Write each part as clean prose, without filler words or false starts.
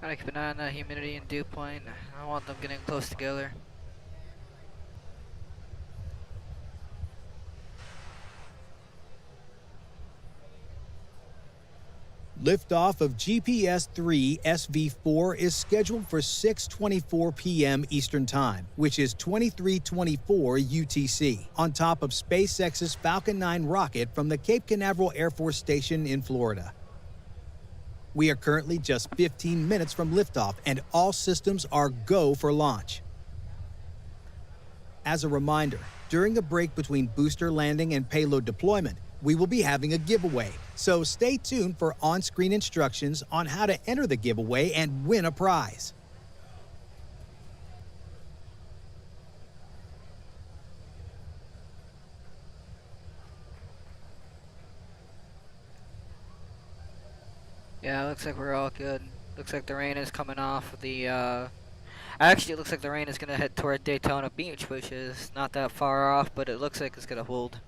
Gotta keep an eye on the humidity and dew point. I don't want them getting close together. Liftoff of GPS-3 SV4 is scheduled for 6:24 p.m. Eastern Time, which is 23:24 UTC, on top of SpaceX's Falcon 9 rocket from the Cape Canaveral Air Force Station in Florida. We are currently just 15 minutes from liftoff, and all systems are go for launch. As a reminder, during the break between booster landing and payload deployment, we will be having a giveaway, so stay tuned for on-screen instructions on how to enter the giveaway and win a prize. Yeah, looks like we're all good. Looks like the rain is coming off the, actually, it looks like the rain is gonna head toward Daytona Beach, which is not that far off, but it looks like it's gonna hold.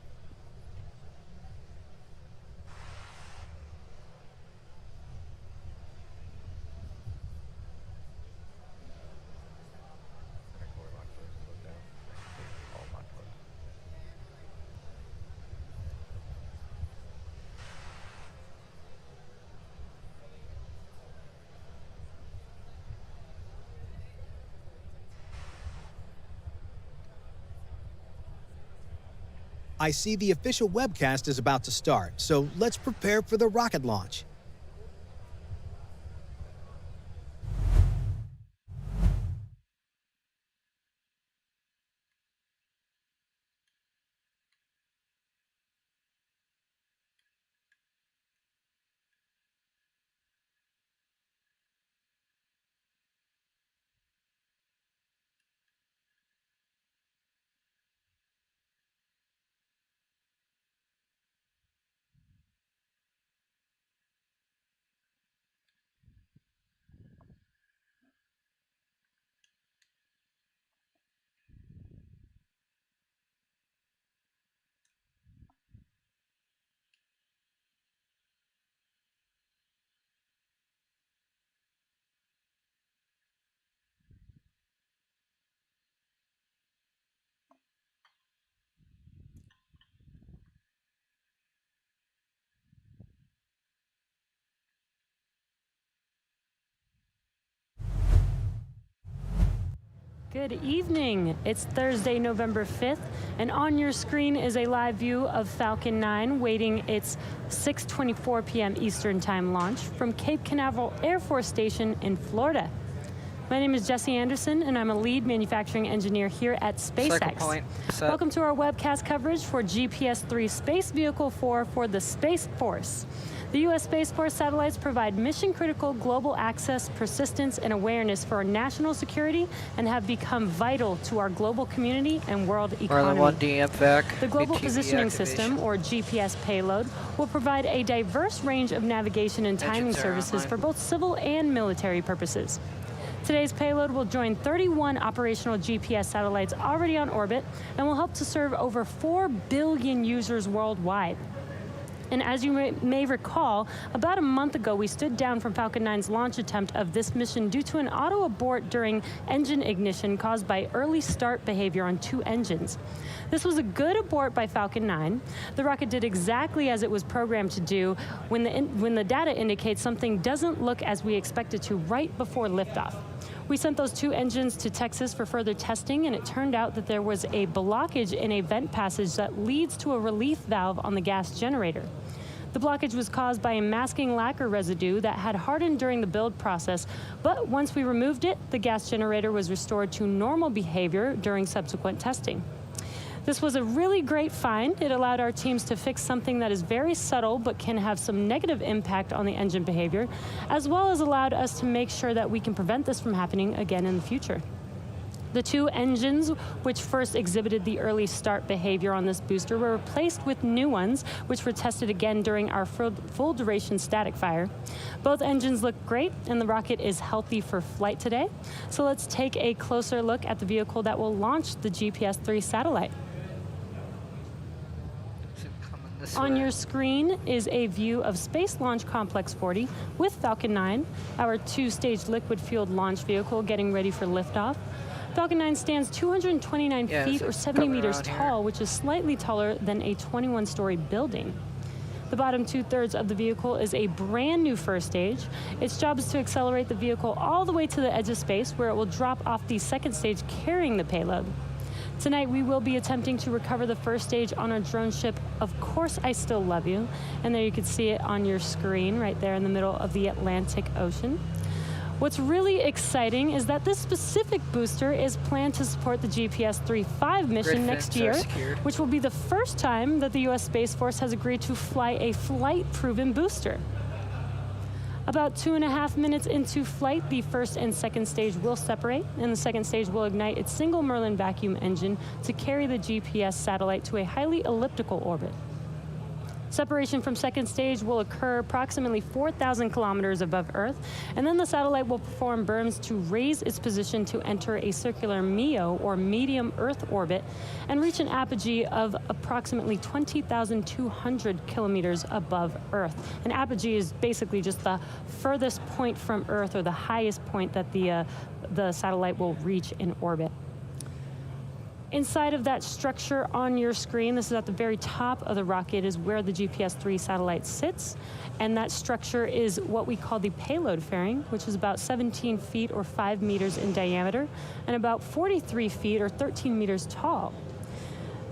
I see the official webcast is about to start, so let's prepare for the rocket launch. Good evening. It's Thursday, November 5th, and on your screen is a live view of Falcon 9 waiting its 6:24 p.m. Eastern Time launch from Cape Canaveral Air Force Station in Florida. My name is Jesse Anderson, and I'm a lead manufacturing engineer here at SpaceX. Welcome to our webcast coverage for GPS-3 Space Vehicle 4 for the Space Force. The U.S. Space Force satellites provide mission-critical global access, persistence, and awareness for our national security and have become vital to our global community and world economy. mvac. The Global Positioning System, or GPS payload, will provide a diverse range of navigation and timing services for both civil and military purposes. Today's payload will join 31 operational GPS satellites already on orbit and will help to serve over 4 billion users worldwide. And as you may recall, about a month ago, we stood down from Falcon 9's launch attempt of this mission due to an auto abort during engine ignition caused by early start behavior on 2 engines. This was a good abort by Falcon 9. The rocket did exactly as it was programmed to do when the data indicates something doesn't look as we expect it to right before liftoff. We sent those 2 engines to Texas for further testing, and it turned out that there was a blockage in a vent passage that leads to a relief valve on the gas generator. The blockage was caused by a masking lacquer residue that had hardened during the build process, but once we removed it, the gas generator was restored to normal behavior during subsequent testing. This was a really great find. It allowed our teams to fix something that is very subtle but can have some negative impact on the engine behavior, as well as allowed us to make sure that we can prevent this from happening again in the future. The 2 engines which first exhibited the early start behavior on this booster were replaced with new ones, which were tested again during our full duration static fire. Both engines look great, and the rocket is healthy for flight today. So let's take a closer look at the vehicle that will launch the GPS-3 satellite. This On way. your screen is a view of Space Launch Complex 40 with Falcon 9, our two-stage liquid-fueled launch vehicle getting ready for liftoff. Falcon 9 stands 229 feet or 70 meters tall, which is slightly taller than a 21-story building. The bottom two-thirds of the vehicle is a brand new first stage. Its job is to accelerate the vehicle all the way to the edge of space, where it will drop off the second stage carrying the payload. Tonight, we will be attempting to recover the first stage on our drone ship, Of Course I Still Love You. And there you can see it on your screen right there in the middle of the Atlantic Ocean. What's really exciting is that this specific booster is planned to support the GPS-3-5 mission next year, which will be the first time that the U.S. Space Force has agreed to fly a flight-proven booster. About 2.5 minutes into flight, the first and second stage will separate, and the second stage will ignite its single Merlin vacuum engine to carry the GPS satellite to a highly elliptical orbit. Separation from second stage will occur approximately 4,000 kilometers above Earth, and then the satellite will perform berms to raise its position to enter a circular MEO, or medium Earth orbit, and reach an apogee of approximately 20,200 kilometers above Earth. An apogee is basically just the furthest point from Earth, or the highest point that the satellite will reach in orbit. Inside of that structure on your screen, this is at the very top of the rocket, is where the GPS-3 satellite sits. And that structure is what we call the payload fairing, which is about 17 feet or 5 meters in diameter and about 43 feet or 13 meters tall.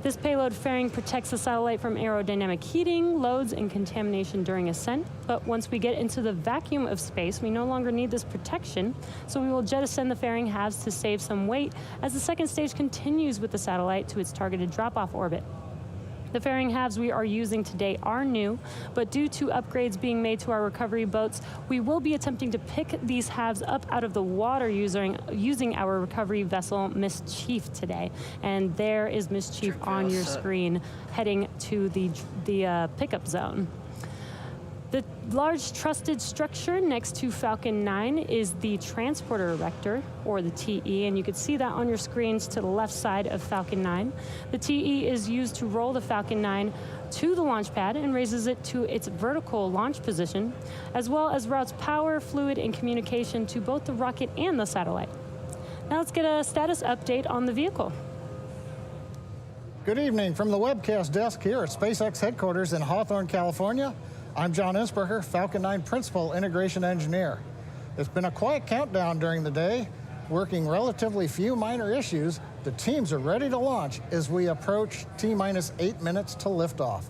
This payload fairing protects the satellite from aerodynamic heating, loads, and contamination during ascent. But once we get into the vacuum of space, we no longer need this protection, so we will jettison the fairing halves to save some weight as the second stage continues with the satellite to its targeted drop-off orbit. The fairing halves we are using today are new, but due to upgrades being made to our recovery boats, we will be attempting to pick these halves up out of the water using our recovery vessel, Miss Chief, today. And there is Miss Chief on your screen, heading to the pickup zone. The large trusted structure next to Falcon 9 is the transporter erector, or the TE, and you can see that on your screens to the left side of Falcon 9. The TE is used to roll the Falcon 9 to the launch pad and raises it to its vertical launch position, as well as routes power, fluid, and communication to both the rocket and the satellite. Now let's get a status update on the vehicle. Good evening from the webcast desk here at SpaceX headquarters in Hawthorne, California. I'm John Insberger, Falcon 9 Principal Integration Engineer. It's been a quiet countdown during the day. Working relatively few minor issues, the teams are ready to launch as we approach T-minus 8 minutes to liftoff.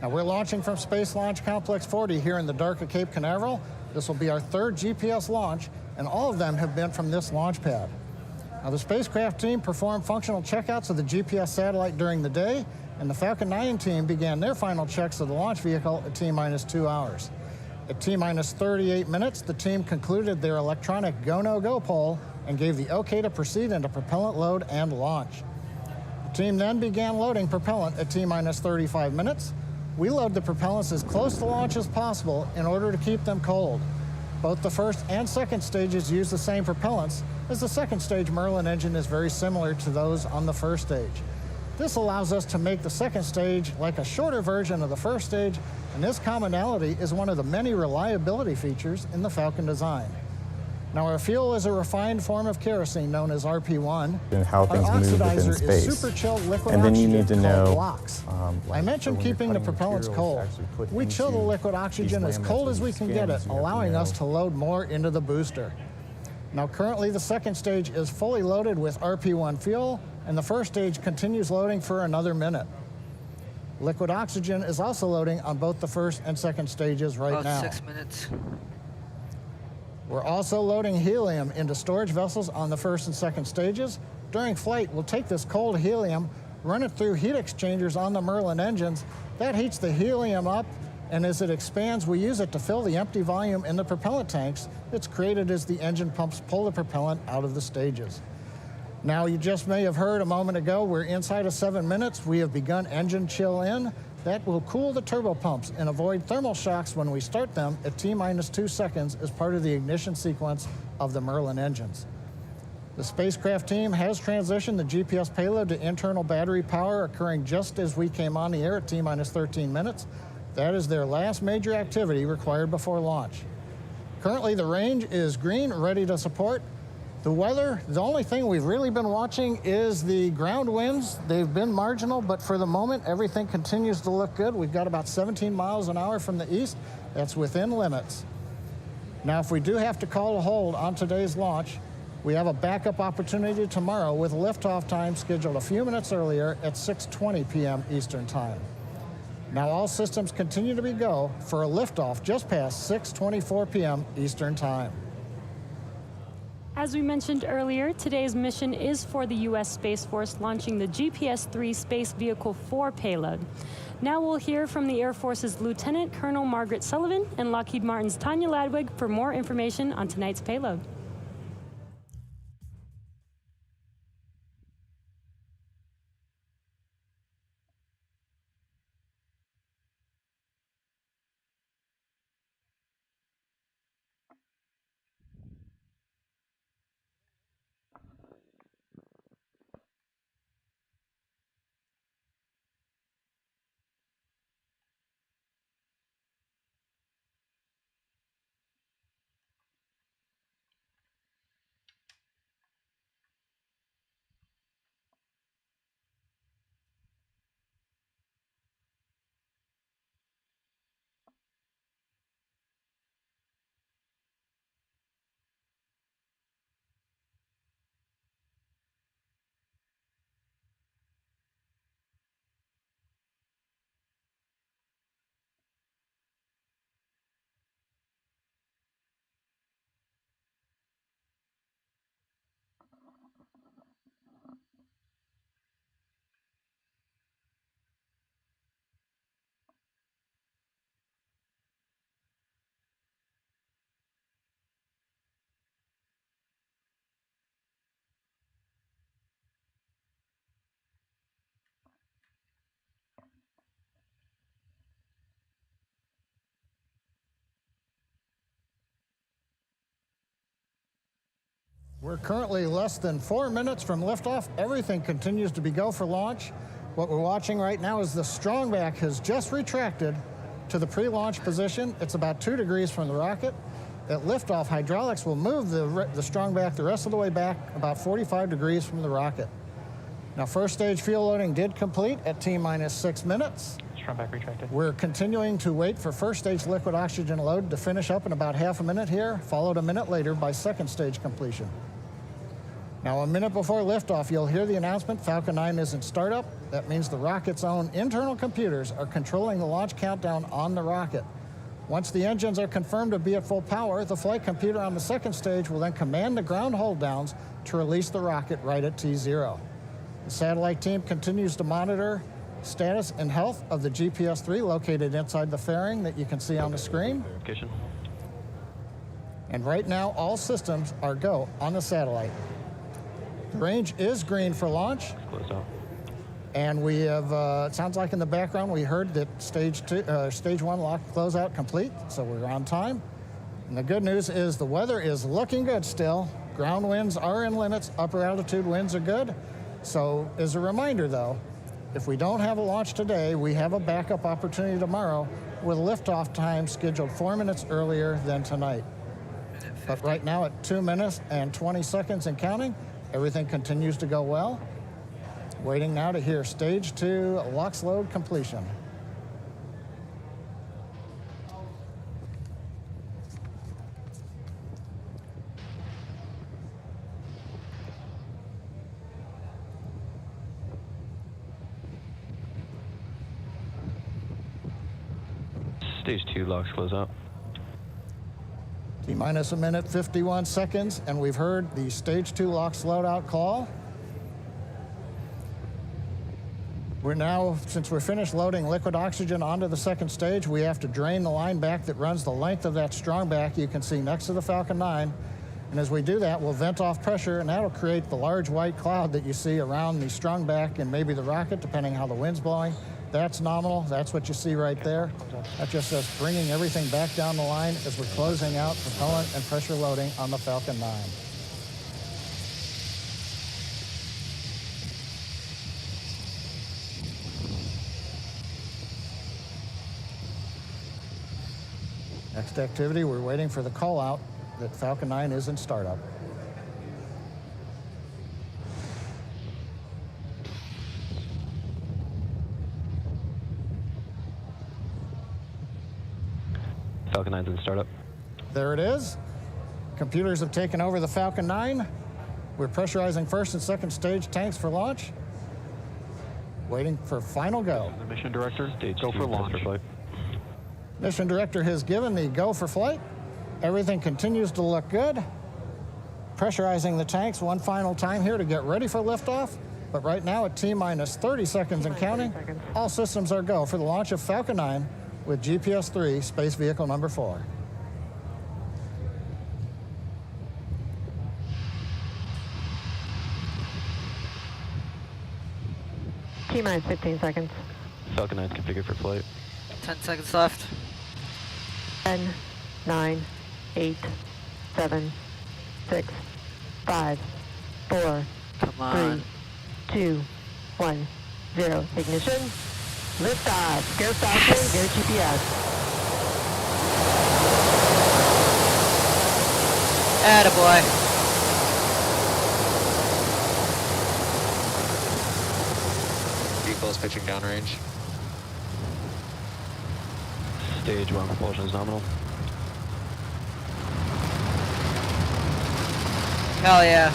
Now, we're launching from Space Launch Complex 40 here in the dark of Cape Canaveral. This will be our third GPS launch, and all of them have been from this launch pad. Now, the spacecraft team performed functional checkouts of the GPS satellite during the day, and the Falcon 9 team began their final checks of the launch vehicle at T-minus 2 hours. At T-minus 38 minutes, the team concluded their electronic go-no-go poll and gave the okay to proceed into propellant load and launch. The team then began loading propellant at T-minus 35 minutes. We load the propellants as close to launch as possible in order to keep them cold. Both the first and second stages use the same propellants, as the second stage Merlin engine is very similar to those on the first stage. This allows us to make the second stage like a shorter version of the first stage, and this commonality is one of the many reliability features in the Falcon design. Now, our fuel is a refined form of kerosene known as RP1. And how things move within space. Is super chilled liquid and then you oxygen need to know. LOX. Like I mentioned keeping the propellants cold. We chill the liquid oxygen as cold as we can get it, allowing us to load more into the booster. Now, currently the second stage is fully loaded with RP1 fuel, and the first stage continues loading for another minute. Liquid oxygen is also loading on both the first and second stages right now. About 6 minutes. We're also loading helium into storage vessels on the first and second stages. During flight, we'll take this cold helium, run it through heat exchangers on the Merlin engines. That heats the helium up, and as it expands, we use it to fill the empty volume in the propellant tanks that's created as the engine pumps pull the propellant out of the stages. Now, you just may have heard a moment ago, we're inside of 7 minutes. We have begun engine chill in. That will cool the turbo pumps and avoid thermal shocks when we start them at T-minus 2 seconds as part of the ignition sequence of the Merlin engines. The spacecraft team has transitioned the GPS payload to internal battery power, occurring just as we came on the air at T-minus 13 minutes. That is their last major activity required before launch. Currently, the range is green, ready to support. The weather, the only thing we've really been watching is the ground winds. They've been marginal, but for the moment, everything continues to look good. We've got about 17 miles an hour from the east. That's within limits. Now, if we do have to call a hold on today's launch, we have a backup opportunity tomorrow with liftoff time scheduled a few minutes earlier at 6:20 p.m. Eastern Time. Now all systems continue to be go for a liftoff just past 6:24 p.m. Eastern Time. As we mentioned earlier, today's mission is for the U.S. Space Force launching the GPS-3 Space Vehicle 4 payload. Now we'll hear from the Air Force's Lieutenant Colonel Margaret Sullivan and Lockheed Martin's Tanya Ladwig for more information on tonight's payload. We're currently less than 4 minutes from liftoff. Everything continues to be go for launch. What we're watching right now is the strongback has just retracted to the pre-launch position. It's about 2 degrees from the rocket. At liftoff, hydraulics will move the strongback the rest of the way back about 45 degrees from the rocket. Now, first stage fuel loading did complete at T-minus 6 minutes. Strongback retracted. We're continuing to wait for first stage liquid oxygen load to finish up in about half a minute here, followed a minute later by second stage completion. Now, a minute before liftoff, you'll hear the announcement Falcon 9 is in startup. That means the rocket's own internal computers are controlling the launch countdown on the rocket. Once the engines are confirmed to be at full power, the flight computer on the second stage will then command the ground hold downs to release the rocket right at T0. The satellite team continues to monitor status and health of the GPS-3 located inside the fairing that you can see on the screen. And right now, all systems are go on the satellite. The range is green for launch. Close out. And we have, it sounds like in the background, we heard that stage 1 lock closeout complete, so we're on time. And the good news is the weather is looking good still. Ground winds are in limits, upper altitude winds are good. So as a reminder though, if we don't have a launch today, we have a backup opportunity tomorrow with liftoff time scheduled 4 minutes earlier than tonight. But right now at 2 minutes and 20 seconds and counting, everything continues to go well. Waiting now to hear stage 2 LOX load completion. Stage 2 LOX close out. T-minus a minute, 51 seconds, and we've heard the stage 2 LOX loadout call. We're now, since we're finished loading liquid oxygen onto the second stage, we have to drain the line back that runs the length of that strong back you can see next to the Falcon 9. And as we do that, we'll vent off pressure, and that'll create the large white cloud that you see around the strong back and maybe the rocket, depending how the wind's blowing. That's nominal. That's what you see right there. That's just us bringing everything back down the line as we're closing out propellant and pressure loading on the Falcon 9. Next activity, we're waiting for the call out that Falcon 9 is in startup. Falcon 9's in startup. There it is. Computers have taken over the Falcon 9. We're pressurizing first and second stage tanks for launch. Waiting for final go. The mission director, Stage go 2, for launch. press for flight. Mission director has given the go for flight. Everything continues to look good. Pressurizing the tanks one final time here to get ready for liftoff. But right now at T-minus 30 seconds and counting, all systems are go for the launch of Falcon 9 with GPS-3 Space Vehicle number 4. T-minus 15 seconds. Falcon 9's configured for flight. 10 seconds left. 10, 9, 8, 7, 6, 5, 4, Come on. 3, 2, 1, 0. Ignition. Liftoff. Go Falcon. Go GPS. Attaboy. Vehicle is pitching downrange. Stage 1 propulsion is nominal. Hell yeah.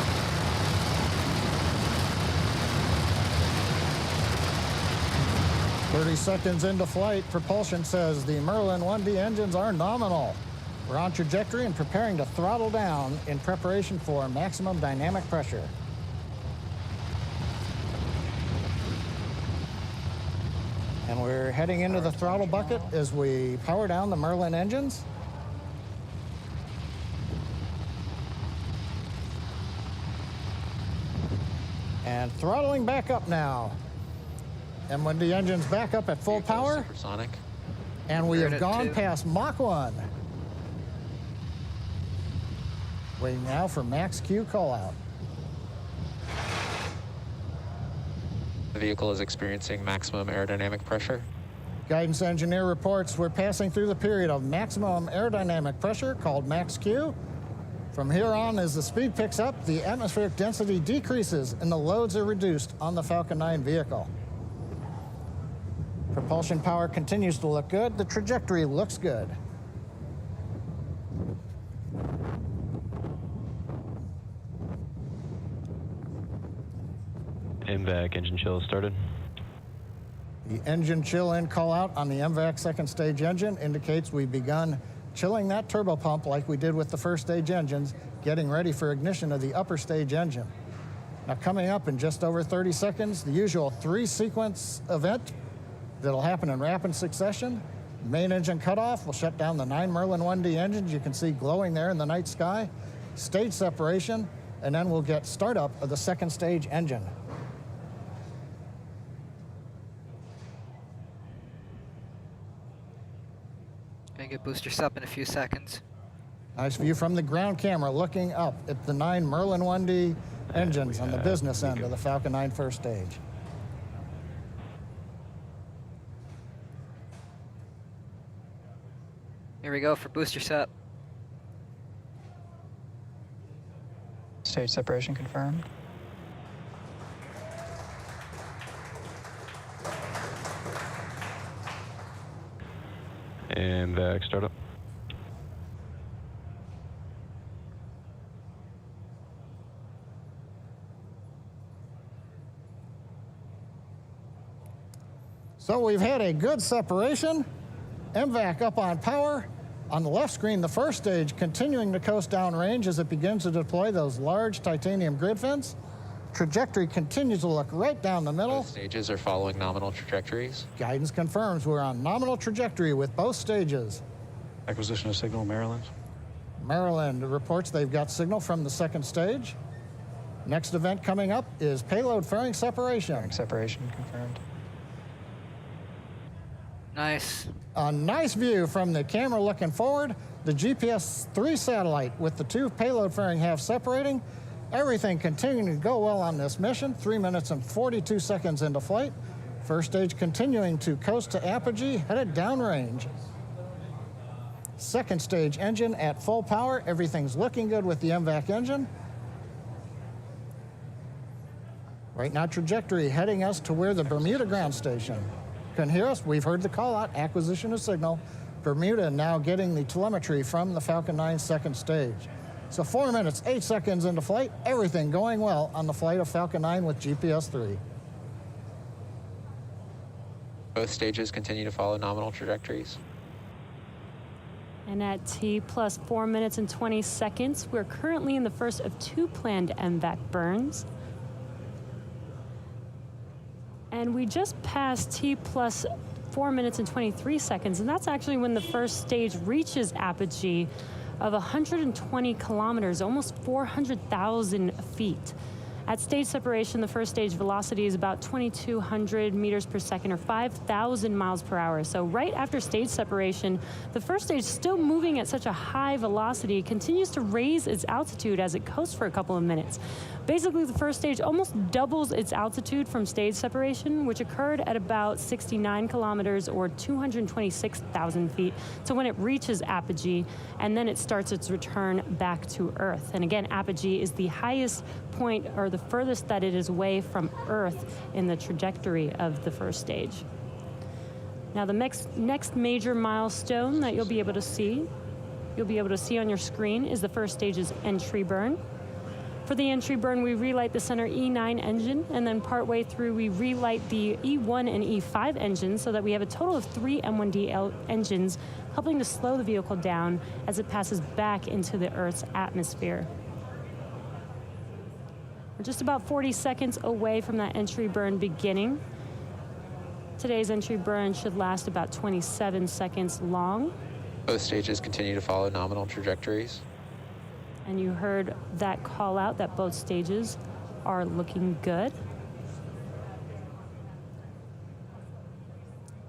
"30 seconds into flight, propulsion says the Merlin 1D engines are nominal. We're on trajectory and preparing to throttle down in preparation for maximum dynamic pressure." And we're heading into the throttle bucket as we power down the Merlin engines. And throttling back up now. And when the engine's back up at full Vehicle is power, supersonic. and we We're have at gone 2. past Mach 1. Waiting now for Max Q call out. The vehicle is experiencing maximum aerodynamic pressure. Guidance engineer reports we're passing through the period of maximum aerodynamic pressure called Max Q. From here on, as the speed picks up, the atmospheric density decreases and the loads are reduced on the Falcon 9 vehicle. Propulsion power continues to look good. The trajectory looks good. MVAC engine chill started. The engine chill in call out on the mvac second stage engine indicates we've begun chilling that turbopump like we did with the first stage engines, getting ready for ignition of the upper stage engine. Now coming up in just over 30 seconds, the usual 3-sequence event that'll happen in rapid succession. Main engine cutoff will shut down the 9 Merlin 1D engines you can see glowing there in the night sky. Stage separation, and then we'll get startup of the second stage engine. Gonna get boosters up in a few seconds. Nice view from the ground camera looking up at the 9 Merlin 1D engines on the business end of the Falcon 9 first stage. Here we go for booster set. Stage separation confirmed. MVAC startup. So we've had a good separation. MVAC up on power. On the left screen, the first stage continuing to coast downrange as it begins to deploy those large titanium grid fins. Trajectory continues to look right down the middle. Both stages are following nominal trajectories. Guidance confirms we're on nominal trajectory with both stages. Acquisition of signal, Maryland. Maryland reports they've got signal from the second stage. Next event coming up is payload fairing separation. Fairing separation confirmed. Nice. A nice view from the camera looking forward. The GPS-3 satellite with the 2 payload fairing halves separating. Everything continuing to go well on this mission. 3 minutes and 42 seconds into flight. First stage continuing to coast to apogee, headed downrange. Second stage engine at full power. Everything's looking good with the MVAC engine. Right now, trajectory heading us to where the Bermuda ground station. Can hear us? We've heard the call out, acquisition of signal. Bermuda now getting the telemetry from the Falcon 9 second stage. So 4 minutes, 8 seconds into flight, everything going well on the flight of Falcon 9 with GPS 3. Both stages continue to follow nominal trajectories. And at T plus 4 minutes and 20 seconds, we're currently in the first of 2 planned MVAC burns. And we just passed T plus 4 minutes and 23 seconds, and that's actually when the first stage reaches apogee of 120 kilometers, almost 400,000 feet. At stage separation, the first stage velocity is about 2,200 meters per second, or 5,000 miles per hour. So right after stage separation, the first stage, still moving at such a high velocity, continues to raise its altitude as it coasts for a couple of minutes. Basically, the first stage almost doubles its altitude from stage separation, which occurred at about 69 kilometers or 226,000 feet, to when it reaches apogee, and then it starts its return back to Earth. And again, apogee is the highest point, or the furthest that it is away from Earth in the trajectory of the first stage. Now, the next major milestone that you'll be able to see on your screen is the first stage's entry burn. For the entry burn, we relight the center E9 engine, and then partway through, we relight the E1 and E5 engines, so that we have a total of 3 M1D engines, helping to slow the vehicle down as it passes back into the Earth's atmosphere. We're just about 40 seconds away from that entry burn beginning. Today's entry burn should last about 27 seconds long. Both stages continue to follow nominal trajectories. And you heard that call out that both stages are looking good.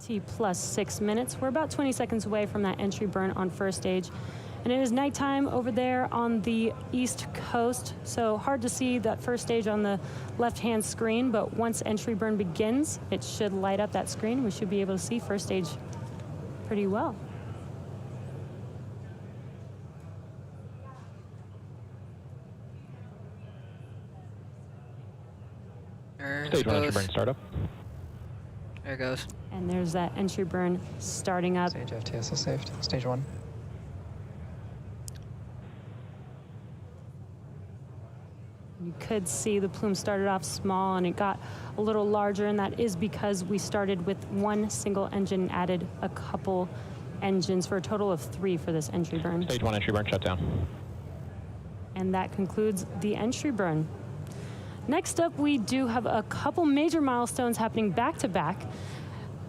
T plus 6 minutes. We're about 20 seconds away from that entry burn on first stage. And it is nighttime over there on the East Coast, so hard to see that first stage on the left-hand screen, but once entry burn begins, it should light up that screen. We should be able to see first stage pretty well. Stage 1 entry burn startup. There it goes. And there's that entry burn starting up. Stage FTS is saved. Stage 1. You could see the plume started off small and it got a little larger, and that is because we started with 1 single engine and added a couple engines for a total of 3 for this entry burn. Stage 1 entry burn shut down. And that concludes the entry burn. Next up, we do have a couple major milestones happening back to back.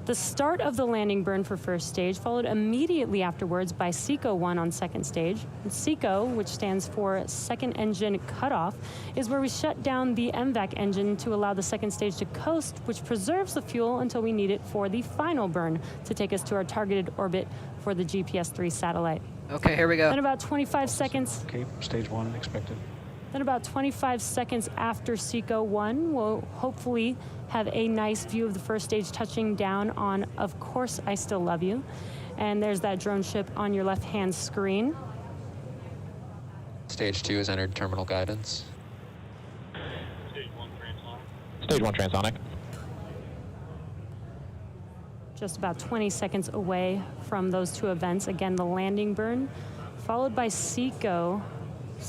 The start of the landing burn for first stage, followed immediately afterwards by SECO 1 on second stage. And SECO, which stands for second engine cutoff, is where we shut down the MVAC engine to allow the second stage to coast, which preserves the fuel until we need it for the final burn to take us to our targeted orbit for the GPS 3 satellite. Okay, here we go. Then about 25 seconds. Okay, stage 1 expected. Then about 25 seconds after SECO 1, we'll hopefully have a nice view of the first stage touching down on, of course, I Still Love You. And there's that drone ship on your left-hand screen. Stage 2 has entered terminal guidance. Stage 1 transonic. Just about 20 seconds away from those 2 events. Again, the landing burn, followed by SECO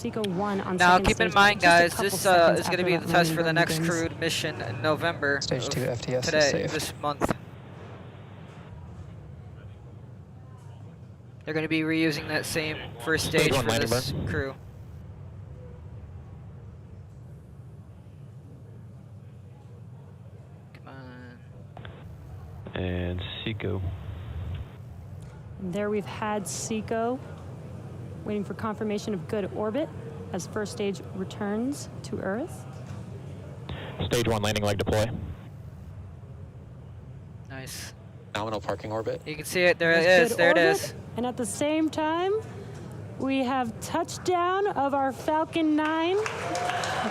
1 on now second keep stage. in mind, guys, this is going to be the test for the next begins. crewed mission in November. Stage 2 FTS is today, safe. this month. They're going to be reusing that same first stage Stage 1 for landing this burn. crew. Come on. And SECO. And there we've had SECO waiting for confirmation of good orbit as first stage returns to Earth. Stage 1 landing leg deploy. Nice. Nominal parking orbit. You can see it. There it There's is. good There it orbit, is. And at the same time, we have touchdown of our Falcon 9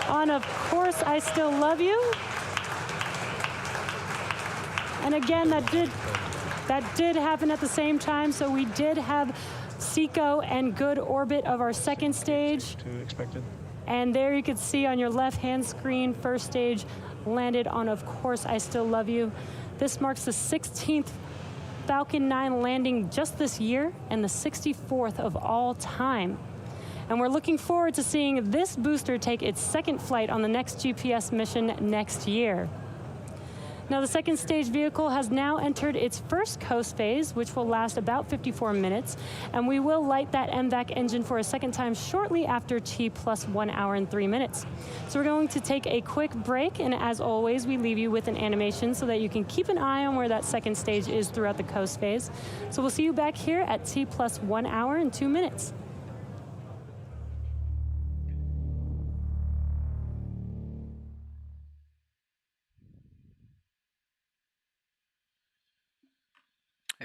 on, of course, I Still Love You. And again, that did That did happen at the same time, so we did have SECO and good orbit of our second stage. To expected. And there you can see on your left-hand screen, first stage landed on, of course, I Still Love You. This marks the 16th Falcon 9 landing just this year and the 64th of all time. And we're looking forward to seeing this booster take its second flight on the next GPS mission next year. Now, the second stage vehicle has now entered its first coast phase, which will last about 54 minutes, and we will light that MVAC engine for a second time shortly after T plus 1 hour and 3 minutes. So we're going to take a quick break, and as always, we leave you with an animation so that you can keep an eye on where that second stage is throughout the coast phase. So we'll see you back here at T plus 1 hour and 2 minutes.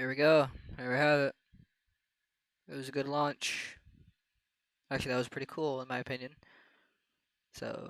There we go. There we have it. It was a good launch. Actually, that was pretty cool in my opinion. So